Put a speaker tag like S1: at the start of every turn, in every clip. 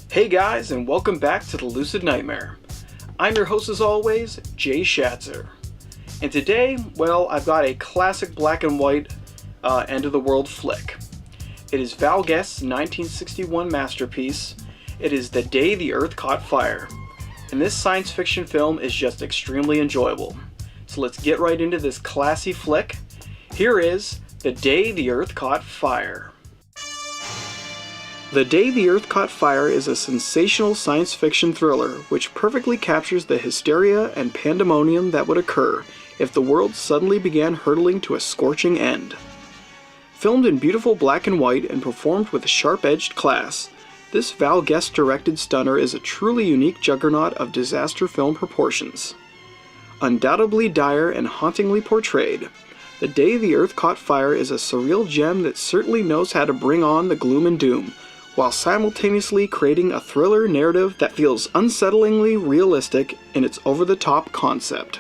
S1: Hey guys, and welcome back to the Lucid Nightmare. I'm your host as always, Jay Schatzer. And today, well, I've got a classic black and white end-of-the-world flick. It is Val Guest's 1961 masterpiece. It is The Day the Earth Caught Fire. And this science fiction film is just extremely enjoyable. So let's get right into this classy flick. Here is The Day the Earth Caught Fire. The Day the Earth Caught Fire is a sensational science fiction thriller which perfectly captures the hysteria and pandemonium that would occur if the world suddenly began hurtling to a scorching end. Filmed in beautiful black and white and performed with sharp-edged class, this Val Guest-directed stunner is a truly unique juggernaut of disaster film proportions. Undoubtedly dire and hauntingly portrayed, The Day the Earth Caught Fire is a surreal gem that certainly knows how to bring on the gloom and doom, while simultaneously creating a thriller narrative that feels unsettlingly realistic in its over-the-top concept.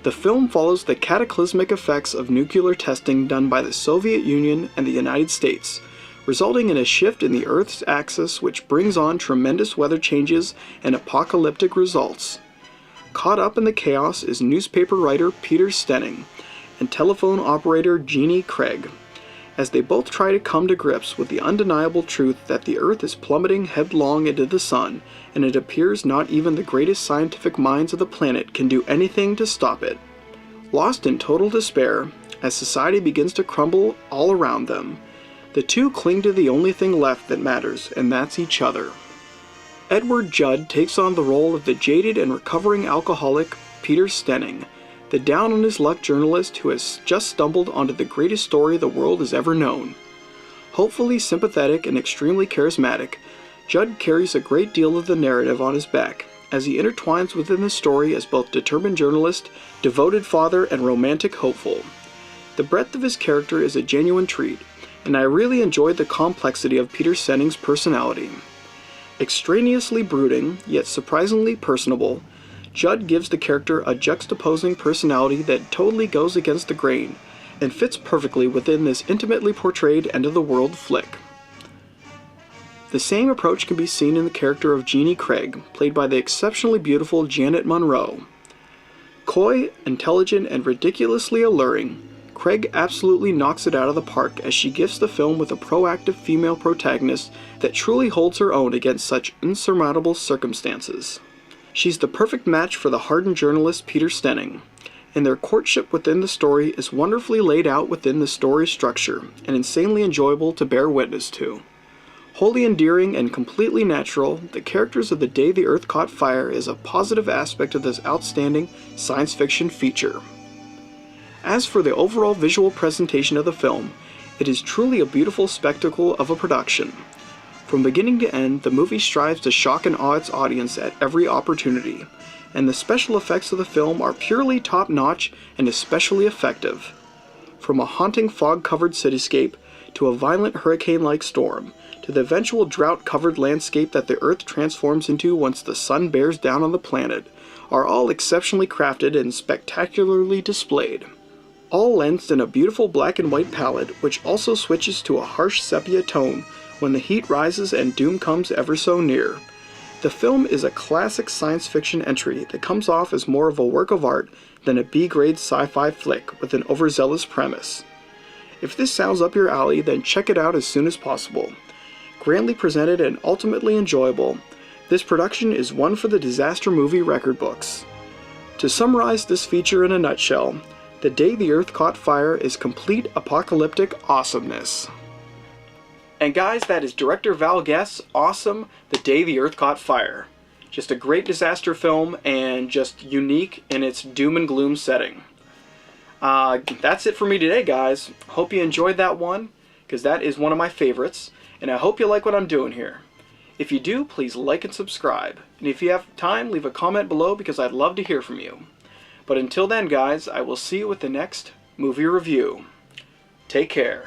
S1: The film follows the cataclysmic effects of nuclear testing done by the Soviet Union and the United States, resulting in a shift in the Earth's axis which brings on tremendous weather changes and apocalyptic results. Caught up in the chaos is newspaper writer Peter Stenning and telephone operator Jeannie Craig, as they both try to come to grips with the undeniable truth that the Earth is plummeting headlong into the sun, and it appears not even the greatest scientific minds of the planet can do anything to stop it. Lost in total despair, as society begins to crumble all around them, the two cling to the only thing left that matters, and that's each other. Edward Judd takes on the role of the jaded and recovering alcoholic Peter Stenning, the down-on-his-luck journalist who has just stumbled onto the greatest story the world has ever known. Hopefully sympathetic and extremely charismatic, Judd carries a great deal of the narrative on his back, as he intertwines within the story as both determined journalist, devoted father, and romantic hopeful. The breadth of his character is a genuine treat, and I really enjoyed the complexity of Peter Stenning's personality. Extraneously brooding, yet surprisingly personable, Judd gives the character a juxtaposing personality that totally goes against the grain, and fits perfectly within this intimately portrayed end-of-the-world flick. The same approach can be seen in the character of Jeannie Craig, played by the exceptionally beautiful Janet Monroe. Coy, intelligent, and ridiculously alluring, Craig absolutely knocks it out of the park as she gifts the film with a proactive female protagonist that truly holds her own against such insurmountable circumstances. She's the perfect match for the hardened journalist Peter Stenning, and their courtship within the story is wonderfully laid out within the story structure and insanely enjoyable to bear witness to. Wholly endearing and completely natural, the characters of The Day the Earth Caught Fire is a positive aspect of this outstanding science fiction feature. As for the overall visual presentation of the film, it is truly a beautiful spectacle of a production. From beginning to end, the movie strives to shock and awe its audience at every opportunity, and the special effects of the film are purely top-notch and especially effective. From a haunting fog-covered cityscape, to a violent hurricane-like storm, to the eventual drought-covered landscape that the Earth transforms into once the sun bears down on the planet, are all exceptionally crafted and spectacularly displayed. All lensed in a beautiful black and white palette, which also switches to a harsh sepia tone when the heat rises and doom comes ever so near. The film is a classic science fiction entry that comes off as more of a work of art than a B-grade sci-fi flick with an overzealous premise. If this sounds up your alley, then check it out as soon as possible. Grandly presented and ultimately enjoyable, this production is one for the disaster movie record books. To summarize this feature in a nutshell, The Day the Earth Caught Fire is complete apocalyptic awesomeness. And guys, that is director Val Guest's awesome The Day the Earth Caught Fire. Just a great disaster film and just unique in its doom and gloom setting. That's it for me today, guys. Hope you enjoyed that one, because that is one of my favorites, and I hope you like what I'm doing here. If you do, please like and subscribe. And if you have time, leave a comment below because I'd love to hear from you. But until then, guys, I will see you with the next movie review. Take care.